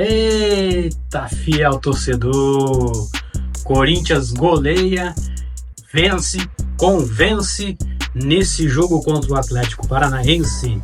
Eita, fiel torcedor! Corinthians goleia, vence, convence nesse jogo contra o Atlético Paranaense.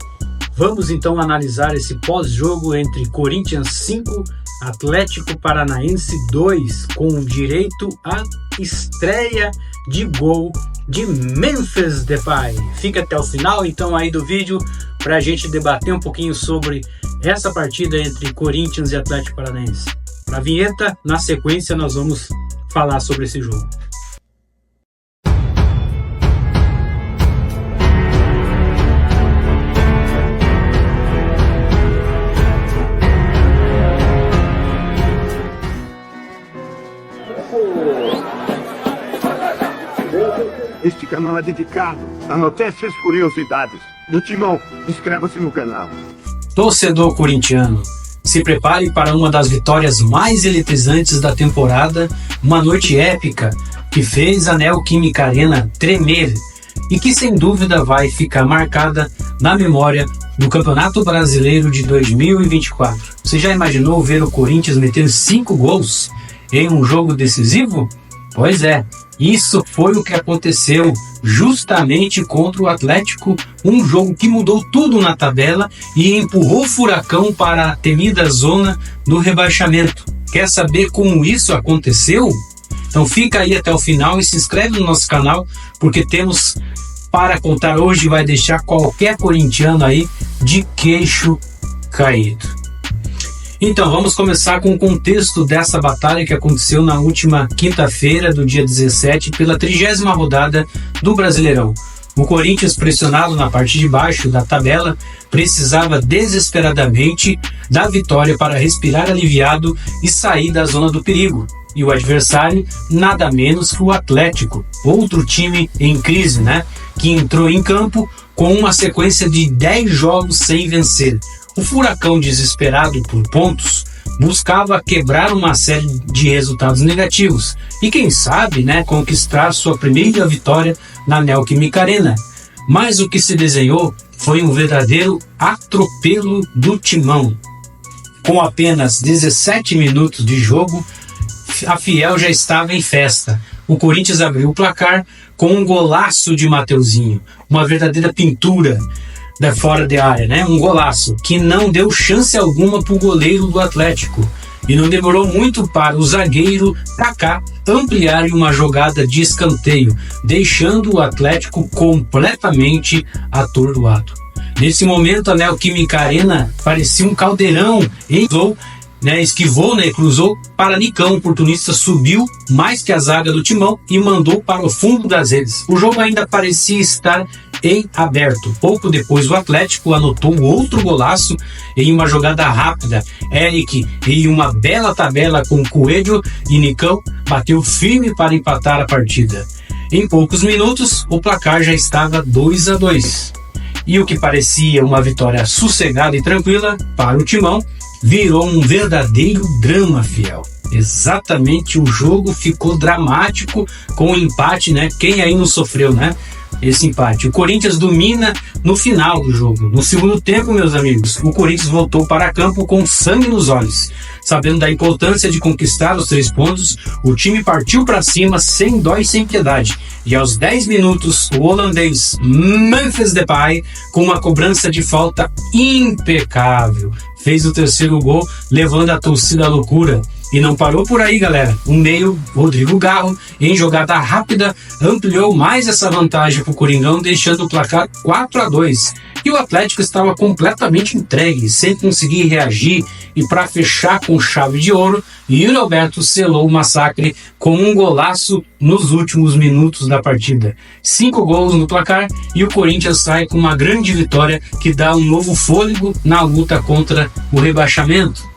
Vamos então analisar esse pós-jogo entre Corinthians 5, Atlético Paranaense 2, com direito à estreia de gol de Memphis Depay. Fica até o final então aí do vídeo para a gente debater um pouquinho sobre essa partida entre Corinthians e Atlético Paranaense. Para a vinheta, na sequência nós vamos falar sobre esse jogo. Este canal é dedicado a notícias e curiosidades do Timão. Inscreva-se no canal. Torcedor corintiano, se prepare para uma das vitórias mais eletrizantes da temporada, uma noite épica que fez a Neoquímica Arena tremer e que sem dúvida vai ficar marcada na memória do Campeonato Brasileiro de 2024. Você já imaginou ver o Corinthians meter 5 gols em um jogo decisivo? Pois é, isso foi o que aconteceu justamente contra o Atlético, um jogo que mudou tudo na tabela e empurrou o Furacão para a temida zona do rebaixamento. Quer saber como isso aconteceu? Então fica aí até o final e se inscreve no nosso canal, porque temos para contar hoje e vai deixar qualquer corintiano aí de queixo caído. Então, vamos começar com o contexto dessa batalha que aconteceu na última quinta-feira do dia 17 pela 30ª rodada do Brasileirão. O Corinthians, pressionado na parte de baixo da tabela, precisava desesperadamente da vitória para respirar aliviado e sair da zona do perigo. E o adversário, nada menos que o Atlético, outro time em crise, que entrou em campo com uma sequência de 10 jogos sem vencer. O Furacão, desesperado por pontos, buscava quebrar uma série de resultados negativos e, quem sabe, conquistar sua primeira vitória na Neoquímica Arena. Mas o que se desenhou foi um verdadeiro atropelo do Timão. Com apenas 17 minutos de jogo, a Fiel já estava em festa. O Corinthians abriu o placar com um golaço de Mateuzinho, uma verdadeira pintura fora de área, um golaço que não deu chance alguma para o goleiro do Atlético e não demorou muito para o zagueiro Kaká ampliar uma jogada de escanteio, deixando o Atlético completamente atordoado. Nesse momento a Neoquímica Arena parecia um caldeirão, esquivou, cruzou para Nicão, o oportunista subiu mais que a zaga do Timão e mandou para o fundo das redes. O jogo ainda parecia estar em aberto. Pouco depois o Atlético anotou outro golaço em uma jogada rápida. Eric, em uma bela tabela com Coelho e Nicão, bateu firme para empatar a partida. Em poucos minutos o placar já estava 2-2. E o que parecia uma vitória sossegada e tranquila para o Timão virou um verdadeiro drama, Fiel. Exatamente, o jogo ficou dramático com o empate, Quem aí não sofreu, esse empate? O Corinthians domina no final do jogo. No segundo tempo, meus amigos, o Corinthians voltou para campo com sangue nos olhos. Sabendo da importância de conquistar os 3 pontos, o time partiu para cima sem dó e sem piedade. E aos 10 minutos, o holandês Memphis Depay, com uma cobrança de falta impecável, fez o terceiro gol, levando a torcida à loucura. E não parou por aí, galera. O meio, Rodrigo Garro, em jogada rápida, ampliou mais essa vantagem para o Coringão, deixando o placar 4-2. E o Atlético estava completamente entregue, sem conseguir reagir. E para fechar com chave de ouro, Yuri Alberto selou o massacre com um golaço nos últimos minutos da partida. 5 gols no placar e o Corinthians sai com uma grande vitória que dá um novo fôlego na luta contra o rebaixamento.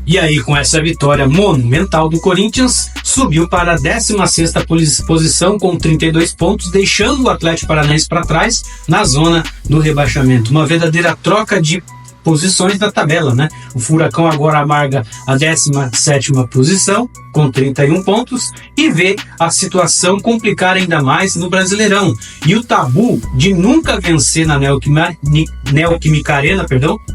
E aí, com essa vitória monumental do Corinthians, subiu para a 16ª posição com 32 pontos, deixando o Atlético Paranaense para trás na zona do rebaixamento. Uma verdadeira troca de posições da tabela, né? O Furacão agora amarga a 17ª posição com 31 pontos e vê a situação complicar ainda mais no Brasileirão. E o tabu de nunca vencer na Neoquímica Arena,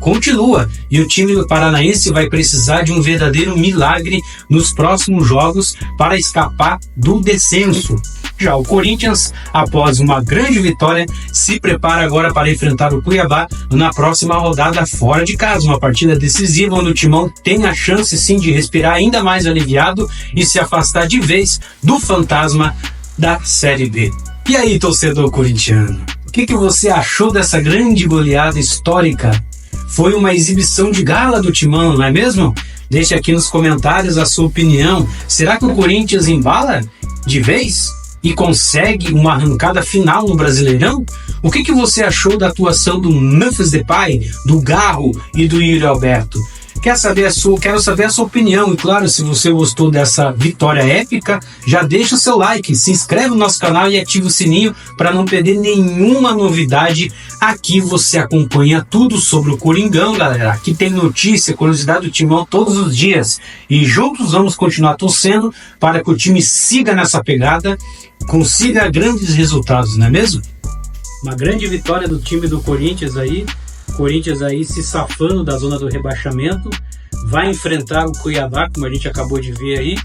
continua. E o time do Paranaense vai precisar de um verdadeiro milagre nos próximos jogos para escapar do descenso. Já o Corinthians, após uma grande vitória, se prepara agora para enfrentar o Cuiabá na próxima rodada fora de casa. Uma partida decisiva onde o Timão tem a chance sim de respirar ainda mais aliviado e se afastar de vez do fantasma da Série B. E aí, torcedor corintiano, o que você achou dessa grande goleada histórica? Foi uma exibição de gala do Timão, não é mesmo? Deixe aqui nos comentários a sua opinião. Será que o Corinthians embala de vez e consegue uma arrancada final no Brasileirão? O que você achou da atuação do Memphis Depay, do Garro e do Yuri Alberto? Quero saber a sua opinião. E claro, se você gostou dessa vitória épica, já deixa o seu like, se inscreve no nosso canal e ativa o sininho para não perder nenhuma novidade. Aqui você acompanha tudo sobre o Coringão, galera. Aqui tem notícia, curiosidade do Timão todos os dias. E juntos vamos continuar torcendo para que o time siga nessa pegada, consiga grandes resultados, não é mesmo? Uma grande vitória do time do Corinthians aí. Corinthians aí se safando da zona do rebaixamento, vai enfrentar o Cuiabá, como a gente acabou de ver aí,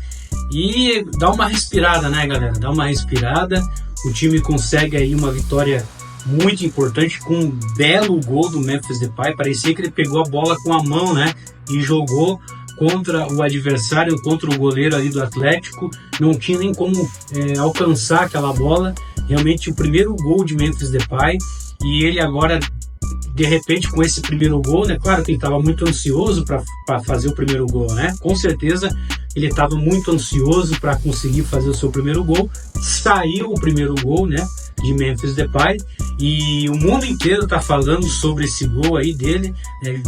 e dá uma respirada, né, galera? Dá uma respirada, o time consegue aí uma vitória muito importante com um belo gol do Memphis Depay. Parecia que ele pegou a bola com a mão, né, e jogou contra o adversário, contra o goleiro ali do Atlético, não tinha nem como alcançar aquela bola. Realmente o primeiro gol de Memphis Depay, e ele agora, de repente, com esse primeiro gol, né? Claro que ele estava muito ansioso para fazer o primeiro gol, né? Com certeza ele estava muito ansioso para conseguir fazer o seu primeiro gol. Saiu o primeiro gol, né? De Memphis Depay, e o mundo inteiro está falando sobre esse gol aí dele, né?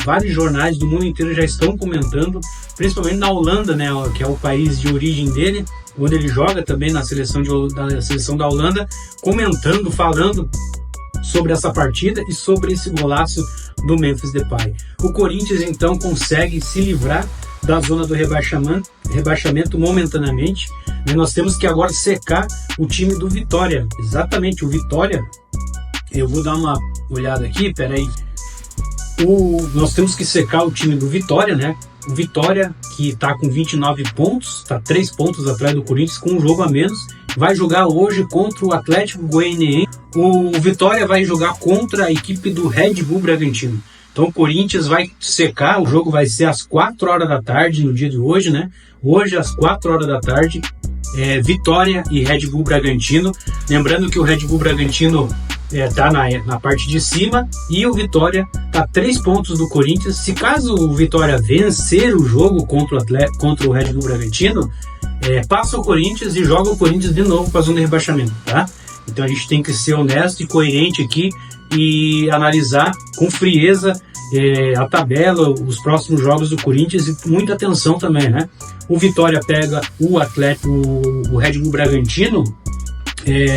Vários jornais do mundo inteiro já estão comentando, principalmente na Holanda, né? Que é o país de origem dele, onde ele joga também na seleção da Holanda, comentando, falando sobre essa partida e sobre esse golaço do Memphis Depay. O Corinthians então consegue se livrar da zona do rebaixamento momentaneamente, né? Nós temos que agora secar o time do Vitória. Exatamente, o Vitória. Eu vou dar uma olhada aqui, peraí. Nós temos que secar o time do Vitória, né? O Vitória, que está com 29 pontos, está 3 pontos atrás do Corinthians, com um jogo a menos, vai jogar hoje contra o Atlético Goianiense. O Vitória vai jogar contra a equipe do Red Bull Bragantino. Então o Corinthians vai secar, o jogo vai ser às 4 horas da tarde no dia de hoje, né? Hoje às 4 horas da tarde, Vitória e Red Bull Bragantino. Lembrando que o Red Bull Bragantino está na parte de cima e o Vitória está 3 pontos do Corinthians. Se caso o Vitória vencer o jogo contra o Red Bull Bragantino, passa o Corinthians e joga o Corinthians de novo para a zona de rebaixamento, tá? Então a gente tem que ser honesto e coerente aqui e analisar com frieza a tabela, os próximos jogos do Corinthians, e muita atenção também, né? O Vitória pega o Red Bull Bragantino,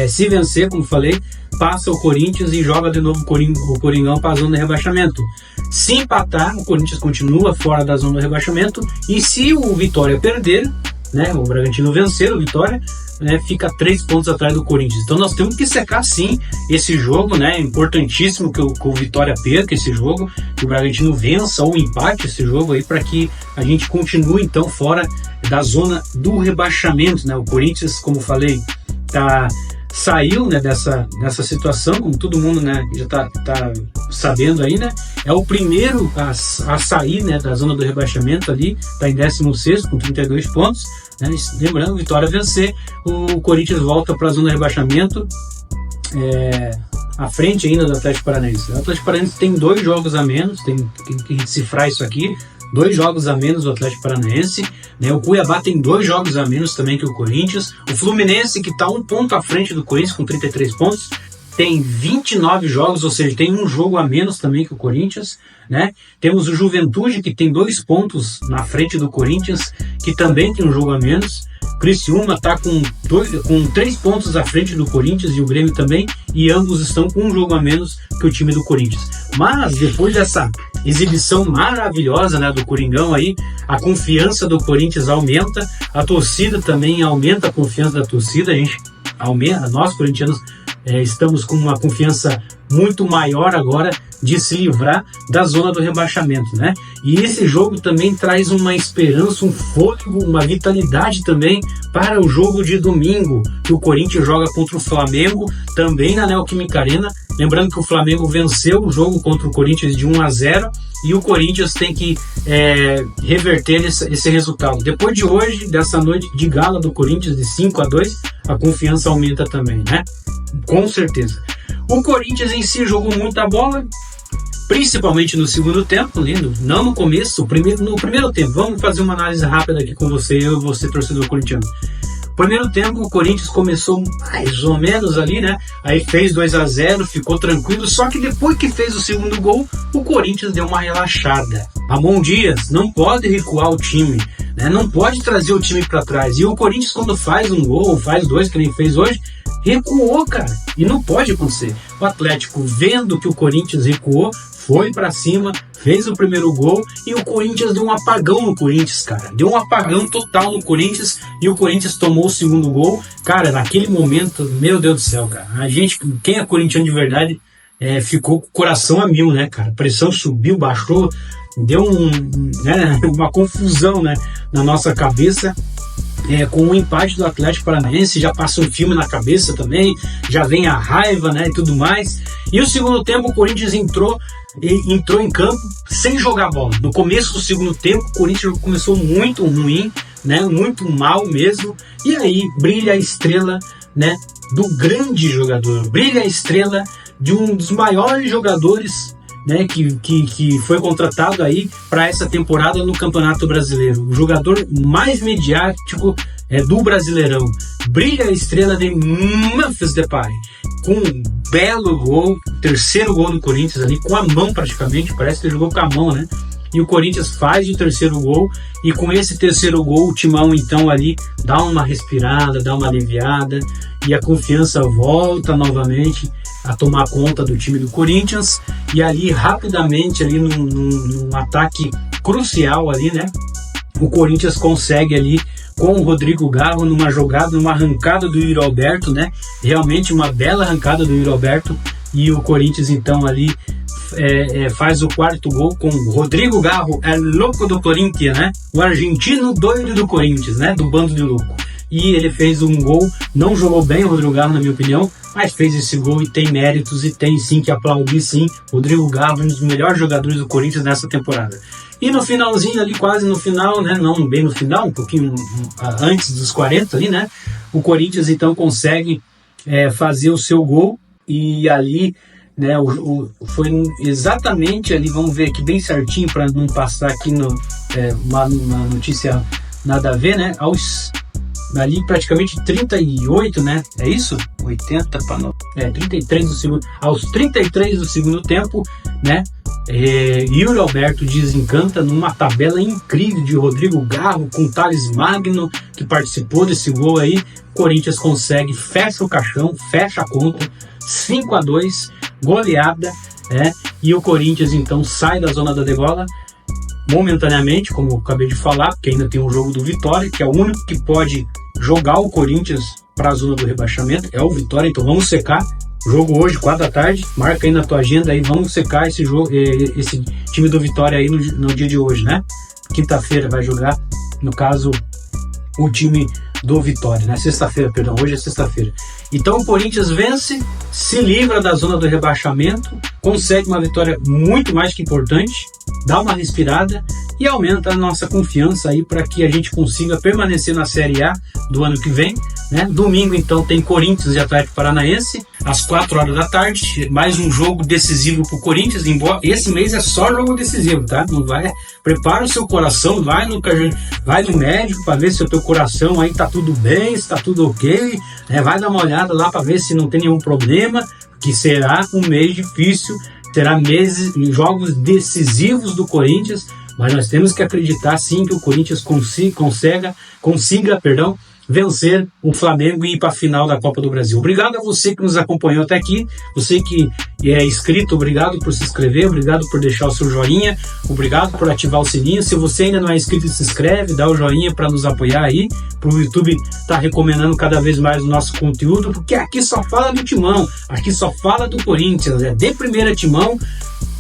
se vencer, como falei, passa o Corinthians e joga de novo o Coringão para a zona de rebaixamento. Se empatar, o Corinthians continua fora da zona de rebaixamento, e se o Vitória perder, né, o Bragantino vencer o Vitória, né, fica 3 pontos atrás do Corinthians. Então nós temos que secar sim esse jogo, né? É importantíssimo que o Vitória perca esse jogo, que o Bragantino vença ou empate esse jogo aí, para que a gente continue então fora da zona do rebaixamento, né? O Corinthians, como falei, saiu, né, dessa situação, como todo mundo, né, já tá sabendo aí, né? É o primeiro a sair, né, da zona do rebaixamento ali, tá em 16º com 32 pontos, né? Lembrando, Vitória vencer, o Corinthians volta para a zona de rebaixamento, à frente ainda do Atlético Paranaense. O Atlético Paranaense tem 2 jogos a menos, tem que decifrar isso aqui. 2 jogos a menos do Atlético Paranaense, né? O Cuiabá tem 2 jogos a menos também que o Corinthians. O Fluminense, que está 1 ponto à frente do Corinthians com 33 pontos, tem 29 jogos, ou seja, tem 1 jogo a menos também que o Corinthians, né? Temos o Juventude, que tem 2 pontos na frente do Corinthians, que também tem 1 jogo a menos. Criciúma está com 3 pontos à frente do Corinthians, e o Grêmio também, e ambos estão com 1 jogo a menos que o time do Corinthians. Mas depois dessa exibição maravilhosa, né, do Coringão aí, a confiança do Corinthians aumenta, a torcida também aumenta a confiança da torcida, a gente aumenta, nós corintianos estamos com uma confiança muito maior agora de se livrar da zona do rebaixamento, né? E esse jogo também traz uma esperança, um fôlego, uma vitalidade também para o jogo de domingo, que o Corinthians joga contra o Flamengo, também na Neoquímica Arena. Lembrando que o Flamengo venceu o jogo contra o Corinthians de 1-0 e o Corinthians tem que reverter esse resultado. Depois de hoje, dessa noite de gala do Corinthians de 5-2, a confiança aumenta também, né? Com certeza. O Corinthians em si jogou muita bola, principalmente no segundo tempo, não no começo, no primeiro tempo. Vamos fazer uma análise rápida aqui com você, eu e você, torcedor corintiano. Primeiro tempo, o Corinthians começou mais ou menos ali, né? Aí fez 2-0, ficou tranquilo, só que depois que fez o segundo gol, o Corinthians deu uma relaxada. Ramon Dias não pode recuar o time, né? Não pode trazer o time para trás. E o Corinthians, quando faz um gol, ou faz dois, que nem fez hoje, recuou, cara. E não pode acontecer. O Atlético, vendo que o Corinthians recuou, foi pra cima, fez o primeiro gol e o Corinthians deu um apagão no Corinthians, cara. Deu um apagão total no Corinthians e o Corinthians tomou o segundo gol. Cara, naquele momento, meu Deus do céu, cara. A gente, quem é corintiano de verdade, ficou com o coração a mil, né, cara? A pressão subiu, baixou, deu uma confusão, né, na nossa cabeça. Com o empate do Atlético Paranaense, já passa um filme na cabeça também, já vem a raiva, né, e tudo mais. E o segundo tempo o Corinthians entrou em campo sem jogar bola. No começo do segundo tempo o Corinthians começou muito ruim, né, muito mal mesmo. E aí brilha a estrela, né, do grande jogador, brilha a estrela de um dos maiores jogadores, né, que foi contratado aí para essa temporada no Campeonato Brasileiro, o jogador mais mediático do Brasileirão. Brilha a estrela de Memphis Depay, com um belo gol, terceiro gol do Corinthians ali, com a mão praticamente, parece que ele jogou com a mão, né? E o Corinthians faz o terceiro gol, e com esse terceiro gol o Timão então ali dá uma respirada, dá uma aliviada, e a confiança volta novamente a tomar conta do time do Corinthians, e ali rapidamente ali num ataque crucial ali, né, o Corinthians consegue ali com o Rodrigo Garro numa jogada, numa arrancada do Yuri Alberto, né, realmente uma bela arrancada do Yuri Alberto, e o Corinthians então ali faz o quarto gol com o Rodrigo Garro, louco do Corinthians, né, o argentino doido do Corinthians, né, do bando de louco. E ele fez um gol, não jogou bem o Rodrigo Garro na minha opinião, mas fez esse gol e tem méritos e tem sim que aplaudir sim. Rodrigo Garro, um dos melhores jogadores do Corinthians nessa temporada. E no finalzinho ali, quase no final, né, não bem no final, um pouquinho antes dos 40 ali, né, o Corinthians então consegue fazer o seu gol e ali, né, foi exatamente ali, vamos ver aqui bem certinho para não passar aqui uma notícia nada a ver, né, ali praticamente 38, né? É isso? 80 para 9. 33 do segundo. Aos 33 do segundo tempo, né? Yuri Alberto desencanta numa tabela incrível de Rodrigo Garro com Thales Magno, que participou desse gol aí. Corinthians consegue, fecha o caixão, fecha a conta, 5-2, goleada, e o Corinthians então sai da zona da degola momentaneamente, como eu acabei de falar, porque ainda tem um jogo do Vitória, que é o único que pode jogar o Corinthians para a zona do rebaixamento, é o Vitória. Então vamos secar o jogo hoje, 4 da tarde, marca aí na tua agenda aí, vamos secar esse jogo, esse time do Vitória aí no dia de hoje, né? Quinta-feira vai jogar, no caso, o time do Vitória, né? Sexta-feira, perdão, hoje é sexta-feira. Então o Corinthians vence, se livra da zona do rebaixamento, consegue uma vitória muito mais que importante, dá uma respirada e aumenta a nossa confiança aí para que a gente consiga permanecer na Série A do ano que vem, né? Domingo então tem Corinthians e Atlético Paranaense às 4 horas da tarde, mais um jogo decisivo para o Corinthians, embora esse mês é só jogo decisivo, tá? Não vai, prepara o seu coração, vai no médico para ver se o teu coração aí tá tudo bem, se tá tudo ok, né? Vai dar uma olhada lá para ver se não tem nenhum problema, que será um mês difícil, terá jogos decisivos do Corinthians, mas nós temos que acreditar sim que o Corinthians consiga vencer o Flamengo e ir para a final da Copa do Brasil. Obrigado a você que nos acompanhou até aqui, você que é inscrito, obrigado por se inscrever, obrigado por deixar o seu joinha, obrigado por ativar o sininho. Se você ainda não é inscrito, se inscreve, dá o joinha para nos apoiar aí, para o YouTube estar recomendando cada vez mais o nosso conteúdo, porque aqui só fala do Timão, aqui só fala do Corinthians, é de primeira Timão,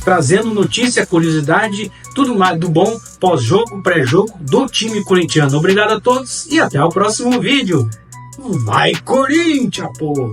trazendo notícia, curiosidade, tudo mais do bom, pós-jogo, pré-jogo do time corintiano. Obrigado a todos e até o próximo vídeo. Vai Corinthians, pô!